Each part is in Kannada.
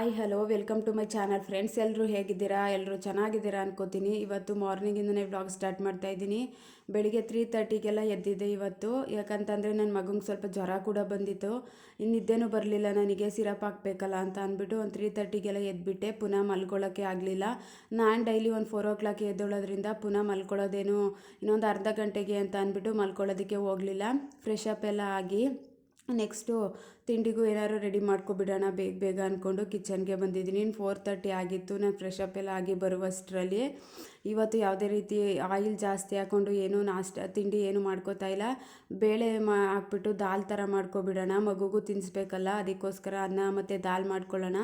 Hi hello welcome to my channel friends. ಎಲ್ಲರೂ ಹೇಗಿದ್ದೀರಾ? ಎಲ್ಲರೂ ಚೆನ್ನಾಗಿದ್ದೀರಾ ಅನ್ಕೋತೀನಿ. ಇವತ್ತು ಮಾರ್ನಿಂಗಿಂದನೇ ವ್ಲಾಗ್ ಸ್ಟಾರ್ಟ್ ಮಾಡ್ತಾ ಇದ್ದೀನಿ. ಬೆಳಿಗ್ಗೆ 3:30ಗೆಲ್ಲ ಎದ್ದಿದ್ದೆ ಇವತ್ತು. ಯಾಕಂತಂದರೆ ನನ್ನ ಮಗಂಗೆ ಸ್ವಲ್ಪ ಜ್ವರ ಕೂಡ ಬಂದಿತ್ತು. ಇನ್ನು ನಿದ್ದೆನೂ ಬರಲಿಲ್ಲ ನನಗೆ, ಸಿರಪ್ ಹಾಕಬೇಕಲ್ಲ ಅಂತ ಅಂದ್ಬಿಟ್ಟು ಒಂದು 3:30ಗೆಲ್ಲ ಎದ್ಬಿಟ್ಟೆ. ಪುನಃ ಮಲ್ಕೊಳ್ಳೋಕ್ಕೆ ಆಗಲಿಲ್ಲ. ನಾನು ಡೈಲಿ ಒಂದು 4 o'clock ಎದ್ದೊಳೋದ್ರಿಂದ ಪುನಃ ಮಲ್ಕೊಳ್ಳೋದೇನು ಇನ್ನೊಂದು ಅರ್ಧ ಗಂಟೆಗೆ ಅಂತ ಅಂದ್ಬಿಟ್ಟು ಮಲ್ಕೊಳ್ಳೋದಕ್ಕೆ ಹೋಗಲಿಲ್ಲ. ಫ್ರೆಶ್ ಅಪ್ ಎಲ್ಲ ಆಗಿ ನೆಕ್ಸ್ಟು ತಿಂಡಿಗೂ ಏನಾದ್ರು ರೆಡಿ ಮಾಡ್ಕೊಬಿಡೋಣ ಬೇಗ ಬೇಗ ಅಂದ್ಕೊಂಡು ಕಿಚನ್ಗೆ ಬಂದಿದ್ದೀನಿ. ಇನ್ನು 4:30 ಆಗಿತ್ತು. ನಾನು ಫ್ರೆಶ್ ಅಪ್ ಎಲ್ಲ ಆಗಿ ಬರುವಷ್ಟರಲ್ಲಿ ಇವತ್ತು ಯಾವುದೇ ರೀತಿ ಆಯಿಲ್ ಜಾಸ್ತಿ ಹಾಕ್ಕೊಂಡು ಏನು ತಿಂಡಿ ಏನು ಮಾಡ್ಕೋತಾ ಇಲ್ಲ. ಬೇಳೆ ಹಾಕ್ಬಿಟ್ಟು ದಾಲ್ ಥರ ಮಾಡ್ಕೊಬಿಡೋಣ, ಮಗುಗೂ ತಿನ್ನಿಸ್ಬೇಕಲ್ಲ, ಅದಕ್ಕೋಸ್ಕರ ಅನ್ನ ಮತ್ತು ದಾಲ್ ಮಾಡ್ಕೊಳ್ಳೋಣ.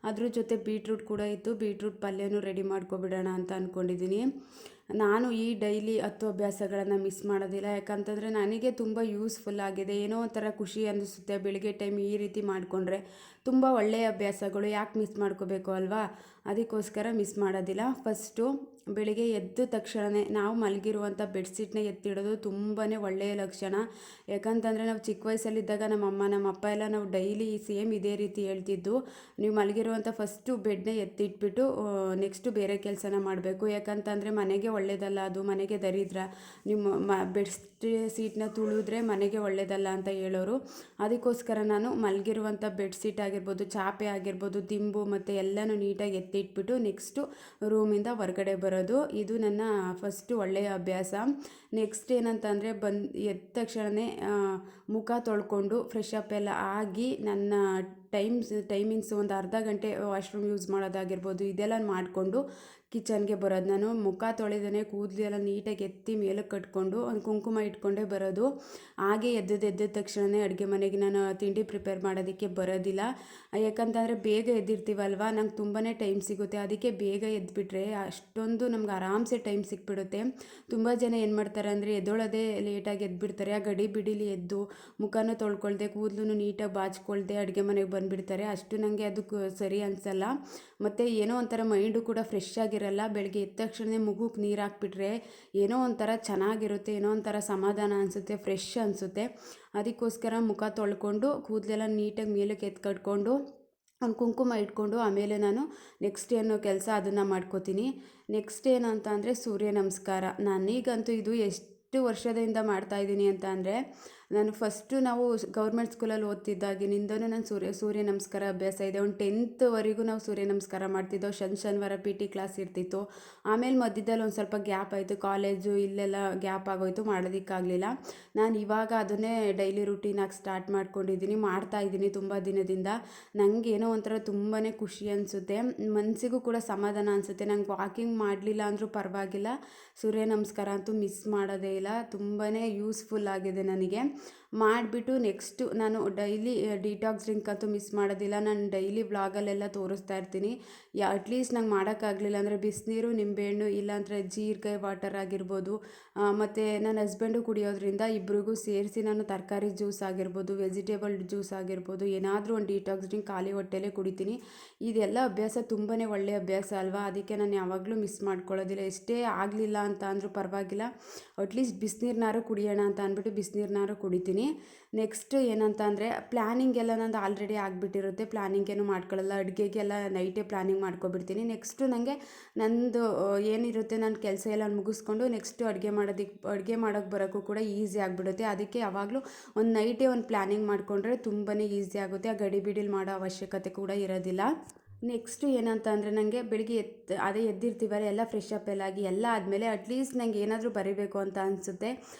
ಅದ್ರ ಜೊತೆ ಬೀಟ್ರೂಟ್ ಕೂಡ ಇತ್ತು, ಬೀಟ್ರೂಟ್ ಪಲ್ಯನೂ ರೆಡಿ ಮಾಡ್ಕೊಬಿಡೋಣ ಅಂತ ಅಂದ್ಕೊಂಡಿದ್ದೀನಿ. ನಾನು ಈ ಡೈಲಿ 10 ಅಭ್ಯಾಸಗಳನ್ನು ಮಿಸ್ ಮಾಡೋದಿಲ್ಲ. ಯಾಕಂತಂದರೆ ನನಗೆ ತುಂಬ ಯೂಸ್ಫುಲ್ ಆಗಿದೆ. ಏನೋ ಒಂಥರ ಖುಷಿ ಅನ್ನಿಸುತ್ತೆ ಬೆಳಿಗ್ಗೆ ಟೈಮ್ ಈ ರೀತಿ ಮಾಡಿಕೊಂಡ್ರೆ. ತುಂಬ ಒಳ್ಳೆಯ ಅಭ್ಯಾಸಗಳು, ಯಾಕೆ ಮಿಸ್ ಮಾಡ್ಕೋಬೇಕು ಅಲ್ವಾ? ಅದಕ್ಕೋಸ್ಕರ ಮಿಸ್ ಮಾಡೋದಿಲ್ಲ. ಫಸ್ಟು ಬೆಳಿಗ್ಗೆ ಎದ್ದ ತಕ್ಷಣವೇ ನಾವು ಮಲಗಿರುವಂಥ ಬೆಡ್ಶೀಟ್ನ ಎತ್ತಿಡೋದು ತುಂಬಾ ಒಳ್ಳೆಯ ಲಕ್ಷಣ. ಯಾಕಂತಂದರೆ ನಾವು ಚಿಕ್ಕ ವಯಸ್ಸಲ್ಲಿದ್ದಾಗ ನಮ್ಮ ಅಪ್ಪ ಎಲ್ಲ ನಾವು ಡೈಲಿ ಸೇಮ್ ಇದೇ ರೀತಿ ಹೇಳ್ತಿದ್ದು, ನೀವು ಮಲಗಿರುವಂಥ ಫಸ್ಟು ಬೆಡ್ನ ಎತ್ತಿಟ್ಬಿಟ್ಟು ನೆಕ್ಸ್ಟು ಬೇರೆ ಕೆಲಸನ ಮಾಡಬೇಕು. ಯಾಕಂತಂದರೆ ಮನೆಗೆ ಒಳ್ಳೆಯದಲ್ಲ ಅದು, ಮನೆಗೆ ದರಿದ್ರ. ನಿಮ್ಮ ಸೀಟ್ನ ತುಳಿದ್ರೆ ಮನೆಗೆ ಒಳ್ಳೆಯದಲ್ಲ ಅಂತ ಹೇಳೋರು. ಅದಕ್ಕೋಸ್ಕರ ನಾನು ಮಲಗಿರುವಂಥ ಬೆಡ್ಶೀಟ್ ಆಗಿರ್ಬೋದು, ಚಾಪೆ ಆಗಿರ್ಬೋದು, ದಿಂಬು ಮತ್ತು ಎಲ್ಲನೂ ನೀಟಾಗಿ ಎತ್ತಿಟ್ಬಿಟ್ಟು ನೆಕ್ಸ್ಟು ರೂಮಿಂದ ಹೊರಗಡೆ ಬರೋದು. ಇದು ನನ್ನ ಫಸ್ಟು ಒಳ್ಳೆಯ ಅಭ್ಯಾಸ. ನೆಕ್ಸ್ಟ್ ಏನಂತಂದರೆ ಎದ್ದ ತಕ್ಷಣವೇ ಮುಖ ತೊಳ್ಕೊಂಡು ಫ್ರೆಶ್ ಅಪ್ ಎಲ್ಲ ಆಗಿ ನನ್ನ ಟೈಮಿಂಗ್ಸ್ ಒಂದು ಅರ್ಧ ಗಂಟೆ ವಾಶ್ರೂಮ್ ಯೂಸ್ ಮಾಡೋದಾಗಿರ್ಬೋದು, ಇದೆಲ್ಲ ಮಾಡಿಕೊಂಡು ಕಿಚನ್ಗೆ ಬರೋದು. ನಾನು ಮುಖ ತೊಳೆದೇ ಕೂದಲೆಲ್ಲ ನೀಟಾಗಿ ಎತ್ತಿ ಮೇಲಕ್ಕೆ ಕಟ್ಕೊಂಡು ಒಂದು ಕುಂಕುಮ ಇಟ್ಕೊಂಡೇ ಬರೋದು. ಹಾಗೆ ಎದ್ದ ತಕ್ಷಣವೇ ಅಡುಗೆ ಮನೆಗೆ ನಾನು ತಿಂಡಿ ಪ್ರಿಪೇರ್ ಮಾಡೋದಕ್ಕೆ ಬರೋದಿಲ್ಲ. ಯಾಕಂತಂದರೆ ಬೇಗ ಎದ್ದಿರ್ತೀವಲ್ವ, ನಂಗೆ ತುಂಬಾ ಟೈಮ್ ಸಿಗುತ್ತೆ. ಅದಕ್ಕೆ ಬೇಗ ಎದ್ಬಿಟ್ರೆ ಅಷ್ಟೊಂದು ನಮ್ಗೆ ಆರಾಮ್ಸೆ ಟೈಮ್ ಸಿಕ್ಬಿಡುತ್ತೆ. ತುಂಬ ಜನ ಏನು ಮಾಡ್ತಾರೆ ಅಂದರೆ ಎದ್ದೊಳೋದೇ ಲೇಟಾಗಿ ಎದ್ಬಿಡ್ತಾರೆ. ಆ ಗಡಿ ಬಿಡಿಲಿ ಎದ್ದು ಮುಖನೂ ತೊಳ್ಕೊಳ್ದೆ ಕೂದಲು ನೀಟಾಗಿ ಬಾಚ್ಕೊಳ್ದೆ ಅಡುಗೆ ಮನೆಗೆ ಬಂದುಬಿಡ್ತಾರೆ. ಅಷ್ಟು ನನಗೆ ಅದು ಸರಿ ಅನಿಸಲ್ಲ. ಮತ್ತು ಏನೋ ಒಂಥರ ಮೈಂಡು ಕೂಡ ಫ್ರೆಶ್ ಆಗಿರಲ್ಲ. ಬೆಳಗ್ಗೆ ಎದ್ದ ತಕ್ಷಣ ಮುಖಕ್ಕೆ ನೀರು ಹಾಕ್ಬಿಟ್ರೆ ಏನೋ ಒಂಥರ ಚೆನ್ನಾಗಿರುತ್ತೆ, ಏನೋ ಒಂಥರ ಸಮಾಧಾನ ಅನಿಸುತ್ತೆ, ಫ್ರೆಶ್ ಅನಿಸುತ್ತೆ. ಅದಕ್ಕೋಸ್ಕರ ಮುಖ ತೊಳ್ಕೊಂಡು ಕೂದಲೆಲ್ಲ ನೀಟಾಗಿ ಮೇಲಕ್ಕೆ ಕಟ್ಕೊಂಡು ಒಂದು ಕುಂಕುಮ ಇಟ್ಕೊಂಡು ಆಮೇಲೆ ನಾನು ನೆಕ್ಸ್ಟ್ ಏನು ಕೆಲಸ ಅದನ್ನು ಮಾಡ್ಕೋತೀನಿ. ನೆಕ್ಸ್ಟ್ ಏನಂತ ಅಂದರೆ ಸೂರ್ಯ ನಮಸ್ಕಾರ. ನನಗಂತೂ ಇದು ಎಷ್ಟು ವರ್ಷದಿಂದ ಮಾಡ್ತಾಯಿದ್ದೀನಿ ಅಂತ ಅಂದರೆ, ನಾನು ಫಸ್ಟು ನಾವು ಗೌರ್ಮೆಂಟ್ ಸ್ಕೂಲಲ್ಲಿ ಓದ್ತಿದ್ದಾಗಿನಿಂದನೂ ನಾನು ಸೂರ್ಯ ನಮಸ್ಕಾರ ಅಭ್ಯಾಸ ಇದೆ. ಒಂದು 10th ನಾವು ಸೂರ್ಯ ನಮಸ್ಕಾರ ಮಾಡ್ತಿದ್ದೋ. ಶನಿವಾರ PT ಕ್ಲಾಸ್ ಇರ್ತಿತ್ತು. ಆಮೇಲೆ ಮಧ್ಯದಲ್ಲಿ ಒಂದು ಸ್ವಲ್ಪ ಗ್ಯಾಪ್ ಆಯಿತು, ಕಾಲೇಜು ಇಲ್ಲೆಲ್ಲ ಗ್ಯಾಪ್ ಆಗೋಯಿತು, ಮಾಡೋದಕ್ಕಾಗಲಿಲ್ಲ. ನಾನು ಇವಾಗ ಅದನ್ನೇ ಡೈಲಿ ರೂಟೀನಾಗಿ ಸ್ಟಾರ್ಟ್ ಮಾಡ್ಕೊಂಡಿದ್ದೀನಿ, ಮಾಡ್ತಾಯಿದ್ದೀನಿ ತುಂಬ ದಿನದಿಂದ. ನನಗೇನೋ ಒಂಥರ ತುಂಬಾ ಖುಷಿ ಅನಿಸುತ್ತೆ, ಮನಸ್ಸಿಗೂ ಕೂಡ ಸಮಾಧಾನ ಅನಿಸುತ್ತೆ. ನಂಗೆ ವಾಕಿಂಗ್ ಮಾಡಲಿಲ್ಲ ಅಂದರೂ ಪರವಾಗಿಲ್ಲ, ಸೂರ್ಯ ನಮಸ್ಕಾರ ಅಂತೂ ಮಿಸ್ ಮಾಡೋದೇ ಇಲ್ಲ. ತುಂಬಾ ಯೂಸ್ಫುಲ್ ಆಗಿದೆ ನನಗೆ. ಮಾಡಿಬಿಟ್ಟು ನೆಕ್ಸ್ಟು ನಾನು ಡೈಲಿ ಡಿಟಾಕ್ಸ್ ಡ್ರಿಂಕ್ ಅಂತೂ ಮಿಸ್ ಮಾಡೋದಿಲ್ಲ. ನಾನು ಡೈಲಿ ವ್ಲಾಗಲ್ಲೆಲ್ಲ ತೋರಿಸ್ತಾ ಇರ್ತೀನಿ. ಅಟ್ಲೀಸ್ಟ್ ನಂಗೆ ಮಾಡೋಕ್ಕಾಗಲಿಲ್ಲ ಅಂದರೆ ಬಿಸಿನೀರು, ನಿಂಬೆಹಣ್ಣು, ಇಲ್ಲಾಂದರೆ ಜೀರಿಗೆ ವಾಟರ್ ಆಗಿರ್ಬೋದು. ಮತ್ತು ನನ್ನ ಹಸ್ಬೆಂಡು ಕುಡಿಯೋದ್ರಿಂದ ಇಬ್ರಿಗೂ ಸೇರಿಸಿ ನಾನು ತರಕಾರಿ ಜ್ಯೂಸ್ ಆಗಿರ್ಬೋದು, ವೆಜಿಟೇಬಲ್ ಜ್ಯೂಸ್ ಆಗಿರ್ಬೋದು, ಏನಾದರೂ ಒಂದು ಡಿಟಾಕ್ಸ್ ಡ್ರಿಂಕ್ ಖಾಲಿ ಹೊಟ್ಟೆಲೇ ಕುಡಿತೀನಿ. ಇದೆಲ್ಲ ಅಭ್ಯಾಸ ತುಂಬಾ ಒಳ್ಳೆಯ ಅಭ್ಯಾಸ ಅಲ್ವಾ? ಅದಕ್ಕೆ ನಾನು ಯಾವಾಗಲೂ ಮಿಸ್ ಮಾಡ್ಕೊಳ್ಳೋದಿಲ್ಲ. ಎಷ್ಟೇ ಆಗಲಿಲ್ಲ ಅಂತ ಅಂದರೂ ಪರವಾಗಿಲ್ಲ, ಅಟ್ಲೀಸ್ಟ್ ಬಿಸಿನೀರನ್ನಾರು ಕುಡಿಯೋಣ ಅಂತ ಅಂದ್ಬಿಟ್ಟು ಬಿಸಿನೀರನ್ನಾರು ಕುಡಿತೀನಿ. ನೆಕ್ಸ್ಟ್ ಏನಂತ ಅಂದರೆ ಪ್ಲ್ಯಾನಿಂಗ್ ಎಲ್ಲ ನಂದು ಆಲ್ರೆಡಿ ಆಗಿಬಿಟ್ಟಿರುತ್ತೆ. ಪ್ಲ್ಯಾನಿಂಗ್ ಏನು ಮಾಡ್ಕೊಳ್ಳಲ್ಲ, ಅಡುಗೆಗೆಲ್ಲ ನೈಟೇ ಪ್ಲ್ಯಾನಿಂಗ್ ಮಾಡ್ಕೊಬಿಡ್ತೀನಿ. ನೆಕ್ಸ್ಟು ನನಗೆ ನಂದು ಏನಿರುತ್ತೆ ನನ್ನ ಕೆಲಸ ಎಲ್ಲ ಮುಗಿಸ್ಕೊಂಡು ನೆಕ್ಸ್ಟು ಅಡುಗೆ ಮಾಡೋಕ್ಕೆ ಬರೋಕ್ಕೂ ಕೂಡ ಈಸಿ ಆಗಿಬಿಡುತ್ತೆ. ಅದಕ್ಕೆ ಯಾವಾಗಲೂ ಒಂದು ನೈಟೇ ಒಂದು ಪ್ಲ್ಯಾನಿಂಗ್ ಮಾಡಿಕೊಂಡ್ರೆ ತುಂಬಾ ಈಸಿ ಆಗುತ್ತೆ. ಆ ಗಡಿಬಿಡಿಲಿ ಮಾಡೋ ಅವಶ್ಯಕತೆ ಕೂಡ ಇರೋದಿಲ್ಲ. ನೆಕ್ಸ್ಟು ಏನಂತ ಅಂದರೆ ನನಗೆ ಬೆಳಿಗ್ಗೆ ಎದ್ದಿರ್ತೀವಲ್ಲ, ಎಲ್ಲ ಫ್ರೆಶ್ ಅಪ್ ಎಲ್ಲ ಆಗಿ ಎಲ್ಲ ಆದಮೇಲೆ ಅಟ್ಲೀಸ್ಟ್ ನನಗೆ ಏನಾದರೂ ಬರೀಬೇಕು ಅಂತ ಅನಿಸುತ್ತೆ.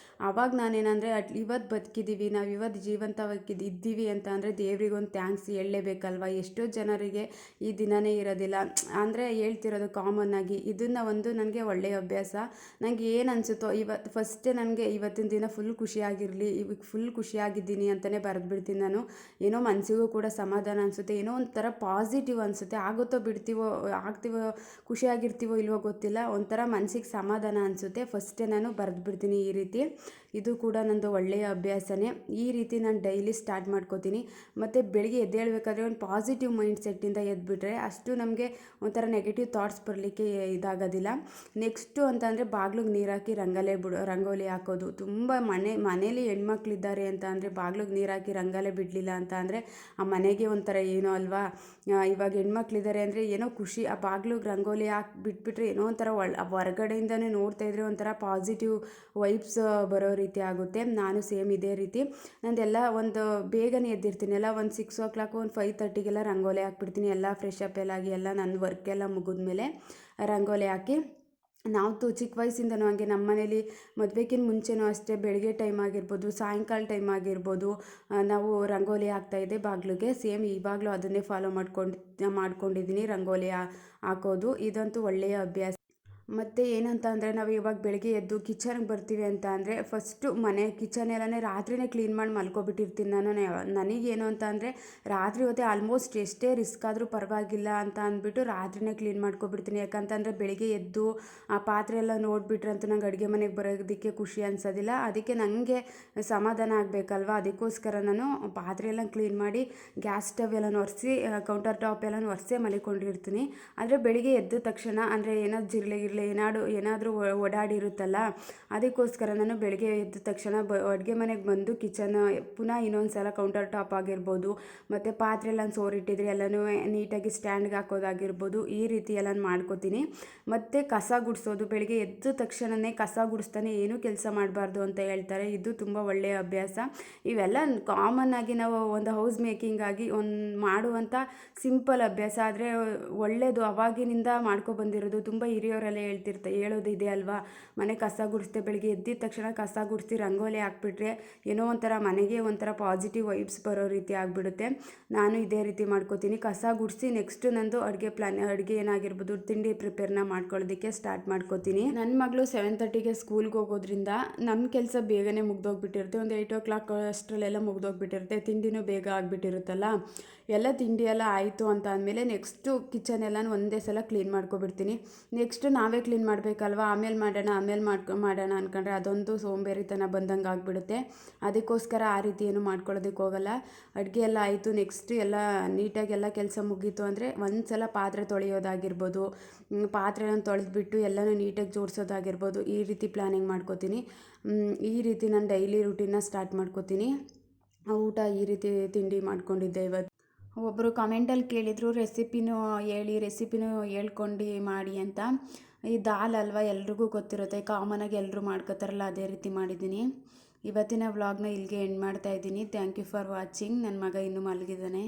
ಆವಾಗ ನಾನೇನಂದರೆ ಇವತ್ತು ಬದುಕಿದ್ದೀವಿ, ನಾವು ಇವತ್ತು ಜೀವಂತವಾಗಿ ಇದ್ದೀವಿ ಅಂತ ಅಂದರೆ ದೇವ್ರಿಗೊಂದು ಥ್ಯಾಂಕ್ಸ್ ಹೇಳಲೇಬೇಕಲ್ವ. ಎಷ್ಟೋ ಜನರಿಗೆ ಈ ದಿನವೇ ಇರೋದಿಲ್ಲ ಅಂದರೆ ಹೇಳ್ತಿರೋದು ಕಾಮನ್ನಾಗಿ. ಇದನ್ನು ಒಂದು ನನಗೆ ಒಳ್ಳೆಯ ಅಭ್ಯಾಸ. ನನಗೆ ಏನು ಅನಿಸುತ್ತೋ ಇವತ್ತು ಫಸ್ಟೇ ನನಗೆ ಇವತ್ತಿನ ದಿನ ಫುಲ್ ಖುಷಿಯಾಗಿರಲಿ, ಇವಾಗ ಫುಲ್ ಖುಷಿಯಾಗಿದ್ದೀನಿ ಅಂತಲೇ ಬರೆದ್ಬಿಡ್ತೀನಿ ನಾನು. ಏನೋ ಮನಸ್ಸಿಗೂ ಕೂಡ ಸಮಾಧಾನ ಅನಿಸುತ್ತೆ, ಏನೋ ಒಂಥರ ಪಾಸಿಟಿವ್ ಅನಿಸುತ್ತೆ. ಆಗುತ್ತೋ ಬಿಡ್ತೀವೋ, ಆಗ್ತೀವೋ, ಖುಷಿಯಾಗಿರ್ತೀವೋ ಇಲ್ವೋ ಗೊತ್ತಿಲ್ಲ, ಒಂಥರ ಮನಸ್ಸಿಗೆ ಸಮಾಧಾನ ಅನಿಸುತ್ತೆ. ಫಸ್ಟೇ ನಾನು ಬರೆದ್ಬಿಡ್ತೀನಿ ಈ ರೀತಿ. ಇದು ಕೂಡ ನಂದು ಒಳ್ಳೆಯ ಅಭ್ಯಾಸನೇ. ಈ ರೀತಿ ನಾನು ಡೈಲಿ ಸ್ಟಾರ್ಟ್ ಮಾಡ್ಕೋತೀನಿ. ಮತ್ತು ಬೆಳಿಗ್ಗೆ ಎದ್ದೇಳಬೇಕಾದ್ರೆ ಒಂದು ಪಾಸಿಟಿವ್ ಮೈಂಡ್ ಸೆಟ್ಟಿಂದ ಎದ್ಬಿಟ್ರೆ ಅಷ್ಟು ನಮಗೆ ಒಂಥರ ನೆಗೆಟಿವ್ ಥಾಟ್ಸ್ ಬರಲಿಕ್ಕೆ ಇದಾಗೋದಿಲ್ಲ. ನೆಕ್ಸ್ಟು ಅಂತಂದರೆ ಬಾಗಿಲಿಗೆ ನೀರು ಹಾಕಿ ರಂಗೋಲಿ ಹಾಕೋದು. ತುಂಬ ಮನೇಲಿ ಹೆಣ್ಮಕ್ಳಿದ್ದಾರೆ ಅಂತ ಅಂದರೆ ಬಾಗಿಲಿಗೆ ನೀರು ಹಾಕಿ ರಂಗೋಲಿ ಬಿಡಲಿಲ್ಲ ಅಂತ ಅಂದರೆ ಆ ಮನೆಗೆ ಒಂಥರ ಏನೋ ಅಲ್ವಾ. ಇವಾಗ ಹೆಣ್ಮಕ್ಳಿದ್ದಾರೆ ಅಂದರೆ ಏನೋ ಖುಷಿ. ಆ ಬಾಗಿಲಿಗೆ ರಂಗೋಲಿ ಹಾಕಿ ಬಿಟ್ಬಿಟ್ರೆ ಏನೋ ಒಂಥರ ಹೊರಗಡೆಯಿಂದನೇ ನೋಡ್ತಾ ಇದ್ರೆ ಒಂಥರ ಪಾಸಿಟಿವ್ ವೈಬ್ಸ್ ಬರೋ ರೀತಿ ಆಗುತ್ತೆ. ನಾನು ಸೇಮ್ ಇದೇ ರೀತಿ ನಂದೆಲ್ಲ ಒಂದು ಬೇಗನೆ ಎದ್ದಿರ್ತೀನಿ. ಎಲ್ಲ ಒಂದು 6 o'clock, ಒಂದು 5:30ಗೆಲ್ಲ ರಂಗೋಲಿ ಹಾಕ್ಬಿಡ್ತೀನಿ. ಎಲ್ಲ ಫ್ರೆಶ್ ಅಪ್ ಎಲ್ಲ ಆಗಿ ಎಲ್ಲ ನನ್ನ ವರ್ಕೆಲ್ಲ ಮುಗಿದ್ಮೇಲೆ ರಂಗೋಲಿ ಹಾಕಿ ನಾವು ಚಿಕ್ಕ ವಯಸ್ಸಿಂದನೂ ಹಾಗೆ ನಮ್ಮ ಮನೇಲಿ ಮದುವೆಗಿಂತ ಮುಂಚೆನೂ ಅಷ್ಟೇ ಬೆಳಗ್ಗೆ ಟೈಮ್ ಆಗಿರ್ಬೋದು, ಸಾಯಂಕಾಲ ಟೈಮ್ ಆಗಿರ್ಬೋದು, ನಾವು ರಂಗೋಲಿ ಹಾಕ್ತಾಯಿದ್ದೆ ಬಾಗಿಲಿಗೆ. ಸೇಮ್ ಇವಾಗಲೂ ಅದನ್ನೇ ಫಾಲೋ ಮಾಡ್ಕೊಂಡಿದ್ದೀನಿ ರಂಗೋಲಿ ಹಾಕೋದು. ಇದಂತೂ ಒಳ್ಳೆಯ ಅಭ್ಯಾಸ. ಮತ್ತು ಏನಂತ ಅಂದರೆ ನಾವು ಇವಾಗ ಬೆಳಗ್ಗೆ ಎದ್ದು ಕಿಚನ್ಗೆ ಬರ್ತೀವಿ ಅಂತ ಅಂದರೆ ಫಸ್ಟು ಮನೆ ಕಿಚನ್ ಎಲ್ಲನೇ ರಾತ್ರಿನೇ ಕ್ಲೀನ್ ಮಾಡಿ ಮಲ್ಕೊಬಿಟ್ಟಿರ್ತೀನಿ ನಾನು. ನನಗೇನು ಅಂತ ಅಂದರೆ ರಾತ್ರಿ ಹೊತ್ತೇ ಆಲ್ಮೋಸ್ಟ್ ಎಷ್ಟೇ ರಿಸ್ಕ್ ಆದರೂ ಪರವಾಗಿಲ್ಲ ಅಂತ ಅಂದ್ಬಿಟ್ಟು ರಾತ್ರಿನೇ ಕ್ಲೀನ್ ಮಾಡ್ಕೊಬಿಡ್ತೀನಿ. ಯಾಕಂತಂದರೆ ಬೆಳಗ್ಗೆ ಎದ್ದು ಆ ಪಾತ್ರೆ ಎಲ್ಲ ನೋಡಿಬಿಟ್ರಂತೂ ನಂಗೆ ಅಡುಗೆ ಮನೆಗೆ ಬರೋದಕ್ಕೆ ಖುಷಿ ಅನಿಸೋದಿಲ್ಲ. ಅದಕ್ಕೆ ನನಗೆ ಸಮಾಧಾನ ಆಗಬೇಕಲ್ವ, ಅದಕ್ಕೋಸ್ಕರ ನಾನು ಪಾತ್ರೆ ಎಲ್ಲ ಕ್ಲೀನ್ ಮಾಡಿ ಗ್ಯಾಸ್ ಸ್ಟವ್ ಎಲ್ಲ ಒರೆಸಿ ಕೌಂಟರ್ ಟಾಪ್ ಎಲ್ಲ ಒರೆಸೇ ಮಲ್ಕೊಂಡಿರ್ತೀನಿ. ಆದರೆ ಬೆಳಿಗ್ಗೆ ಎದ್ದ ತಕ್ಷಣ ಅಂದರೆ ಏನಾದ್ರು ಜಿರಳೆ ಏನಾದರೂ ಓಡಾಡಿರುತ್ತಲ್ಲ, ಅದಕ್ಕೋಸ್ಕರ ನಾನು ಬೆಳಗ್ಗೆ ಎದ್ದ ತಕ್ಷಣ ಅಡುಗೆ ಮನೆಗೆ ಬಂದು ಪುನಃ ಇನ್ನೊಂದು ಸಲ ಕೌಂಟರ್ ಟಾಪ್ ಆಗಿರ್ಬೋದು, ಮತ್ತು ಪಾತ್ರೆ ಎಲ್ಲ ಸೋರಿಟ್ಟಿದ್ರೆ ಎಲ್ಲನೂ ನೀಟಾಗಿ ಸ್ಟ್ಯಾಂಡ್ಗೆ ಹಾಕೋದಾಗಿರ್ಬೋದು, ಈ ರೀತಿ ಎಲ್ಲ ಮಾಡ್ಕೋತೀನಿ. ಮತ್ತು ಕಸ ಗುಡಿಸೋದು, ಬೆಳಗ್ಗೆ ಎದ್ದ ತಕ್ಷಣವೇ ಕಸ ಗುಡಿಸ್ತಾನೆ ಏನೂ ಕೆಲಸ ಮಾಡಬಾರ್ದು ಅಂತ ಹೇಳ್ತಾರೆ. ಇದು ತುಂಬ ಒಳ್ಳೆಯ ಅಭ್ಯಾಸ. ಇವೆಲ್ಲ ಕಾಮನ್ ಆಗಿ ನಾವು ಒಂದು ಹೌಸ್ ಮೇಕಿಂಗ್ ಆಗಿ ಮಾಡುವಂಥ ಸಿಂಪಲ್ ಅಭ್ಯಾಸ, ಆದರೆ ಒಳ್ಳೆಯದು. ಅವಾಗಿನಿಂದ ಮಾಡ್ಕೊಬಂದಿರೋದು. ತುಂಬ ಹಿರಿಯವರೆಲ್ಲ ಹೇಳೋದಿದೆ ಅಲ್ವಾ, ಮನೆ ಕಸ ಗುಡಿಸ್ದೆ ಬೆಳಗ್ಗೆ ಎದ್ದಿದ ತಕ್ಷಣ ಕಸ ಗುಡಿಸಿ ರಂಗೋಲಿ ಹಾಕ್ಬಿಟ್ರೆ ಏನೋ ಒಂಥರ ಮನೆಗೆ ಒಂಥರ ಪಾಸಿಟಿವ್ ವೈಬ್ಸ್ ಬರೋ ರೀತಿ ಆಗಿಬಿಡುತ್ತೆ. ನಾನು ಇದೇ ರೀತಿ ಮಾಡ್ಕೋತೀನಿ. ಕಸ ಗುಡಿಸಿ ನೆಕ್ಸ್ಟ್ ನಂದು ಅಡುಗೆ ಏನಾಗಿರ್ಬೋದು, ತಿಂಡಿ ಪ್ರಿಪೇರ್ನ ಮಾಡ್ಕೊಳ್ಳೋದಕ್ಕೆ ಸ್ಟಾರ್ಟ್ ಮಾಡ್ಕೋತೀನಿ. ನನ್ನ ಮಗಳು 7:30ಗೆ ಸ್ಕೂಲ್ಗೆ ಹೋಗೋದ್ರಿಂದ ನನ್ನ ಕೆಲಸ ಬೇಗನೆ ಮುಗ್ದೋಗ್ಬಿಟ್ಟಿರುತ್ತೆ. ಒಂದು 8 o'clock ಅಷ್ಟರಲ್ಲೆಲ್ಲ ಮುಗ್ದೋಗ್ಬಿಟ್ಟಿರುತ್ತೆ. ತಿಂಡಿನೂ ಬೇಗ ಆಗಿಬಿಟ್ಟಿರುತ್ತಲ್ಲ. ಎಲ್ಲ ತಿಂಡಿ ಎಲ್ಲ ಆಯಿತು ಅಂತ ಅಂದಮೇಲೆ ನೆಕ್ಸ್ಟು ಕಿಚನ್ ಎಲ್ಲ ಒಂದೇ ಸಲ ಕ್ಲೀನ್ ಮಾಡ್ಕೊಬಿಡ್ತೀನಿ. ನೆಕ್ಸ್ಟು ನಾವೇ ಕ್ಲೀನ್ ಮಾಡಬೇಕಲ್ವ, ಆಮೇಲೆ ಮಾಡೋಣ ಅಂದ್ಕೊಂಡ್ರೆ ಅದೊಂದು ಸೋಂಬೇರಿತನ ಬಂದಂಗೆ ಆಗಿಬಿಡುತ್ತೆ. ಅದಕ್ಕೋಸ್ಕರ ಆ ರೀತಿ ಏನು ಮಾಡ್ಕೊಳ್ಳೋದಕ್ಕೆ ಹೋಗಲ್ಲ. ಅಡುಗೆ ಎಲ್ಲ ಆಯಿತು, ನೆಕ್ಸ್ಟ್ ಎಲ್ಲ ನೀಟಾಗಿ ಎಲ್ಲ ಕೆಲಸ ಮುಗೀತು ಅಂದರೆ ಒಂದು ಸಲ ಪಾತ್ರೆ ತೊಳೆಯೋದಾಗಿರ್ಬೋದು, ಪಾತ್ರೆನ ತೊಳೆದ್ಬಿಟ್ಟು ಎಲ್ಲನೂ ನೀಟಾಗಿ ಜೋಡಿಸೋದಾಗಿರ್ಬೋದು, ಈ ರೀತಿ ಪ್ಲ್ಯಾನಿಂಗ್ ಮಾಡ್ಕೋತೀನಿ. ಈ ರೀತಿ ನಾನು ಡೈಲಿ ರೂಟೀನ್ನ ಸ್ಟಾರ್ಟ್ ಮಾಡ್ಕೋತೀನಿ. ಊಟ ಈ ರೀತಿ ತಿಂಡಿ ಮಾಡ್ಕೊಂಡಿದ್ದೆ ಇವತ್ತು. ಒಬ್ಬರು ಕಮೆಂಟಲ್ಲಿ ಕೇಳಿದರು ರೆಸಿಪಿನೂ ಹೇಳ್ಕೊಂಡು ಮಾಡಿ ಅಂತ. ಈ ದಾಲ್ ಅಲ್ವಾ, ಎಲ್ರಿಗೂ ಗೊತ್ತಿರುತ್ತೆ, ಕಾಮನಾಗಿ ಎಲ್ಲರೂ ಮಾಡ್ಕೋತಾರಲ್ಲ, ಅದೇ ರೀತಿ ಮಾಡಿದ್ದೀನಿ. ಇವತ್ತಿನ ವ್ಲಾಗ್ನ ಇಲ್ಲಿಗೆ ಎಂಡ್ ಮಾಡ್ತಾಯಿದ್ದೀನಿ. Thank you for watching. ನನ್ನ ಮಗ ಇನ್ನೂ ಮಲಗಿದ್ದಾನೆ.